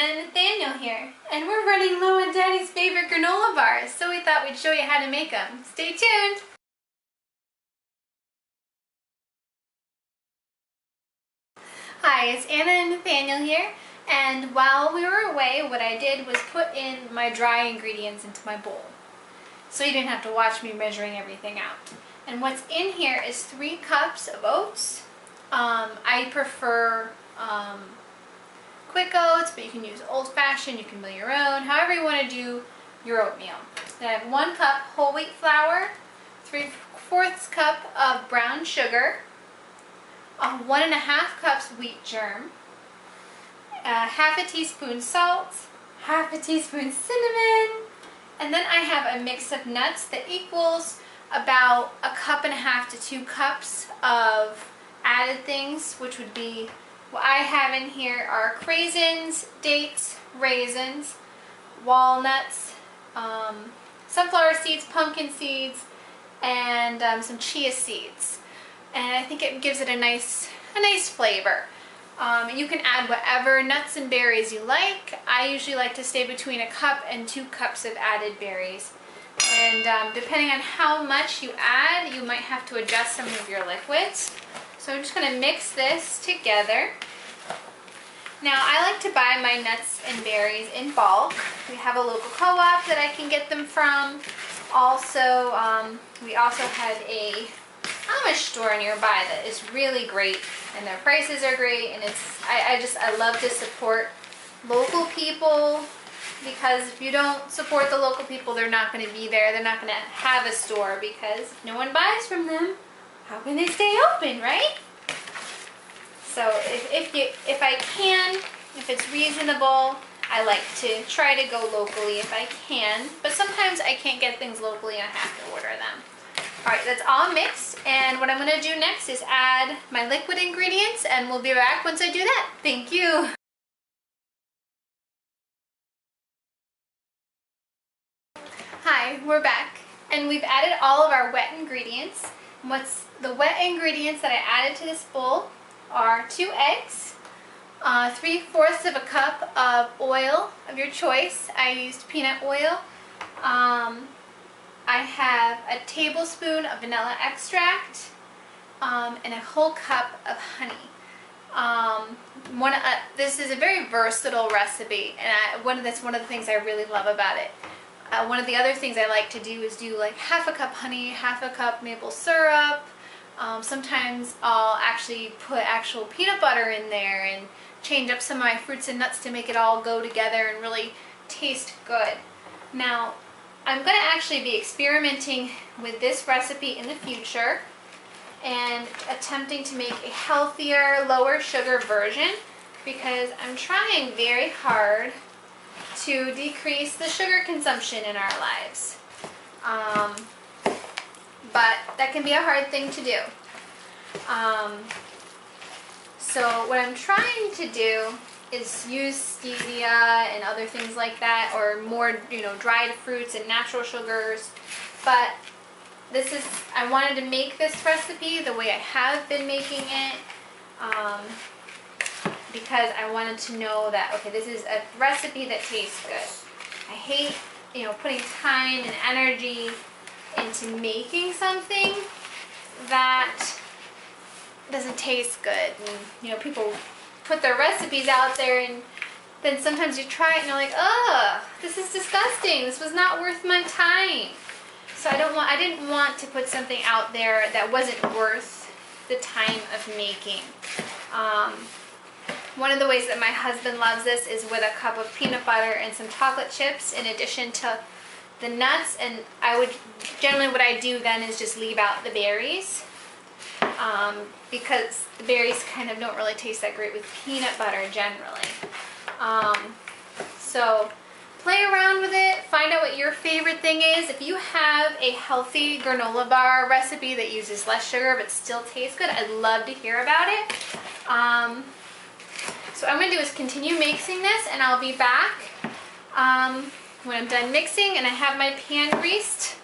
and Nathaniel here, and we're running low on Daddy's favorite granola bars, so we thought we'd show you how to make them. Stay tuned! Hi, it's Anna and Nathaniel here, and while we were away, what I did was put in my dry ingredients into my bowl, so you didn't have to watch me measuring everything out. And what's in here is 3 cups of oats. I prefer quick oats, but you can use old-fashioned, you can mill your own, however you want to do your oatmeal. Then I have 1 cup whole wheat flour, 3/4 cup of brown sugar, 1½ cups wheat germ, half a teaspoon salt, half a teaspoon cinnamon, and then I have a mix of nuts that equals about 1.5 to 2 cups of added things, which would be what I have in here are craisins, dates, raisins, walnuts, sunflower seeds, pumpkin seeds, and some chia seeds. And I think it gives it a nice flavor. You can add whatever nuts and berries you like. I usually like to stay between 1 cup and 2 cups of added berries. And depending on how much you add, you might have to adjust some of your liquids. So I'm just going to mix this together. Now I like to buy my nuts and berries in bulk. We have a local co-op that I can get them from. Also, we also have a Amish store nearby that is really great, and their prices are great, and I love to support local people, because if you don't support the local people, they're not going to be there. They're not going to have a store, because if no one buys from them, how can they stay open, right? So if I can, if it's reasonable, I like to try to go locally if I can, but sometimes I can't get things locally and I have to order them. Alright, that's all mixed, and what I'm going to do next is add my liquid ingredients, and we'll be back once I do that. Thank you! Hi, we're back, and we've added all of our wet ingredients. What's the wet ingredients that I added to this bowl are 2 eggs, 3/4 of a cup of oil of your choice. I used peanut oil. I have a tablespoon of vanilla extract, and a whole cup of honey. This is a very versatile recipe, and that's one of the things I really love about it. One of the other things I like to do is do like 1/2 cup honey, 1/2 cup maple syrup. Sometimes I'll actually put actual peanut butter in there and change up some of my fruits and nuts to make it all go together and really taste good. Now, I'm going to actually be experimenting with this recipe in the future and attempting to make a healthier, lower sugar version, because I'm trying very hard to decrease the sugar consumption in our lives. But that can be a hard thing to do. So what I'm trying to do is use stevia and other things like that, or more, dried fruits and natural sugars. But I wanted to make this recipe the way I have been making it, because I wanted to know that, okay, this is a recipe that tastes good. I hate, putting time and energy into making something that doesn't taste good. And, people put their recipes out there, and then sometimes you try it and you're like, ugh, this is disgusting. This was not worth my time. So I didn't want to put something out there that wasn't worth the time of making. One of the ways that my husband loves this is with a cup of peanut butter and some chocolate chips in addition to the nuts, and generally what I do then is just leave out the berries, because the berries kind of don't really taste that great with peanut butter generally. So play around with it, find out what your favorite thing is. If you have a healthy granola bar recipe that uses less sugar but still tastes good, I'd love to hear about it. So what I'm going to do is continue mixing this, and I'll be back when I'm done mixing and I have my pan greased,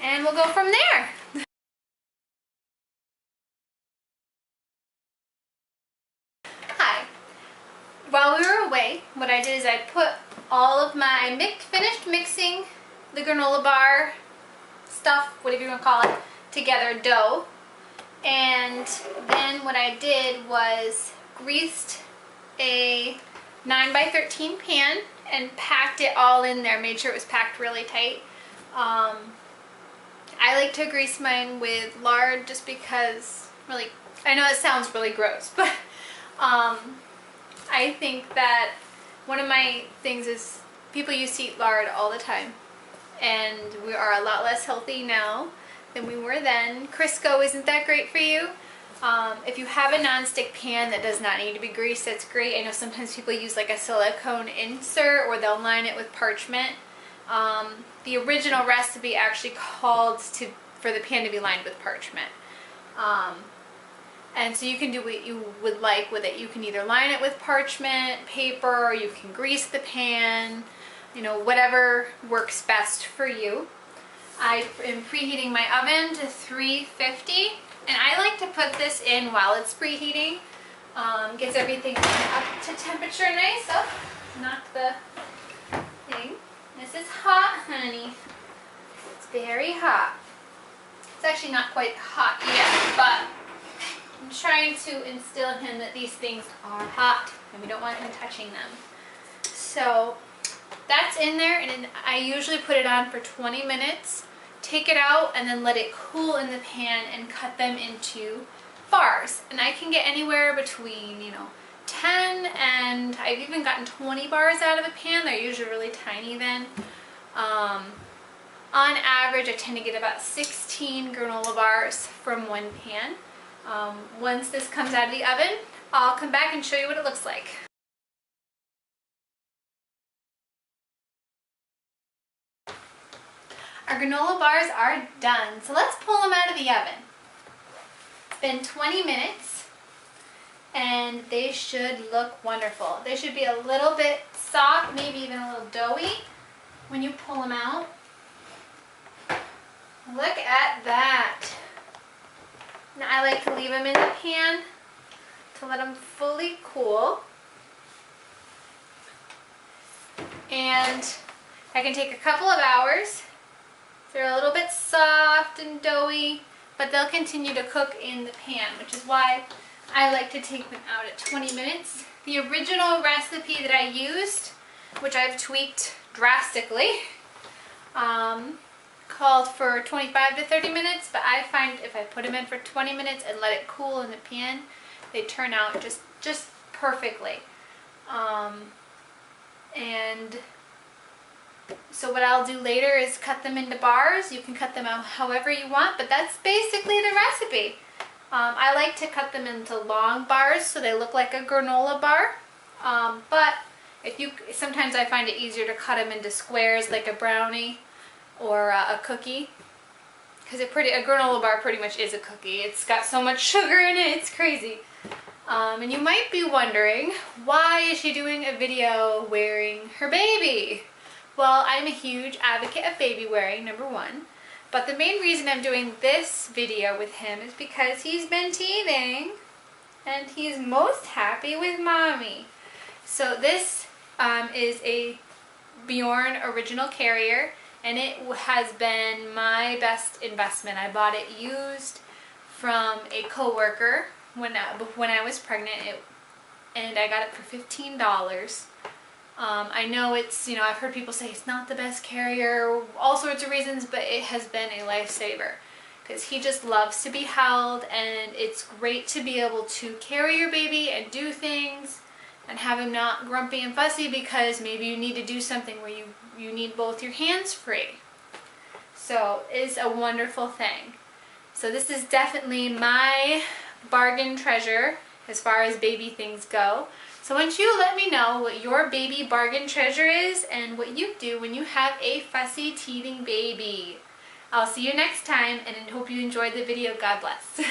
and we'll go from there. Hi. while we were away, what I did is I put all of my finished mixing the granola bar stuff, whatever you want to call it, together, dough. And then what I did was greased a 9x13 pan and packed it all in there, made sure it was packed really tight. I like to grease mine with lard just because, really, I know it sounds really gross, but I think that one of my things is people used to eat lard all the time, and we are a lot less healthy now than we were then. Crisco isn't that great for you. If you have a non-stick pan that does not need to be greased, that's great. I know sometimes people use like a silicone insert, or they'll line it with parchment. The original recipe actually called for the pan to be lined with parchment. And so you can do what you would like with it. You can either line it with parchment paper, or you can grease the pan, you know, whatever works best for you. I am preheating my oven to 350, and I like to put this in while it's preheating. Gets everything up to temperature nice. Oh, knock the thing. This is hot, honey. It's very hot. It's actually not quite hot yet, but I'm trying to instill in him that these things are hot and we don't want him touching them. So that's in there, and then I usually put it on for 20 minutes, take it out, and then let it cool in the pan and cut them into bars. And I can get anywhere between, 10 and I've even gotten 20 bars out of a pan. They're usually really tiny then. On average, I tend to get about 16 granola bars from one pan. Once this comes out of the oven, I'll come back and show you what it looks like. Our granola bars are done, so let's pull them out of the oven. It's been 20 minutes, and they should look wonderful. They should be a little bit soft, maybe even a little doughy when you pull them out. Look at that. Now I like to leave them in the pan to let them fully cool. And I can take a couple of hours. They're a little bit soft and doughy, but they'll continue to cook in the pan, which is why I like to take them out at 20 minutes. The original recipe that I used, which I've tweaked drastically, called for 25 to 30 minutes, but I find if I put them in for 20 minutes and let it cool in the pan, they turn out just perfectly. And so what I'll do later is cut them into bars. You can cut them out however you want, but that's basically the recipe. I like to cut them into long bars so they look like a granola bar. But sometimes I find it easier to cut them into squares like a brownie or a cookie, because a granola bar pretty much is a cookie. It's got so much sugar in it, it's crazy. And you might be wondering, why is she doing a video wearing her baby? Well, I'm a huge advocate of baby wearing, number one. But the main reason I'm doing this video with him is because he's been teething and he's most happy with mommy. So this is a Bjorn original carrier, and it has been my best investment. I bought it used from a coworker when I was pregnant, and I got it for $15. I know it's, I've heard people say it's not the best carrier, all sorts of reasons, but it has been a lifesaver because he just loves to be held, and it's great to be able to carry your baby and do things and have him not grumpy and fussy because maybe you need to do something where you need both your hands free. So it's a wonderful thing. So this is definitely my bargain treasure as far as baby things go. So once you let me know what your baby bargain treasure is and what you do when you have a fussy teething baby. I'll see you next time, and I hope you enjoyed the video. God bless.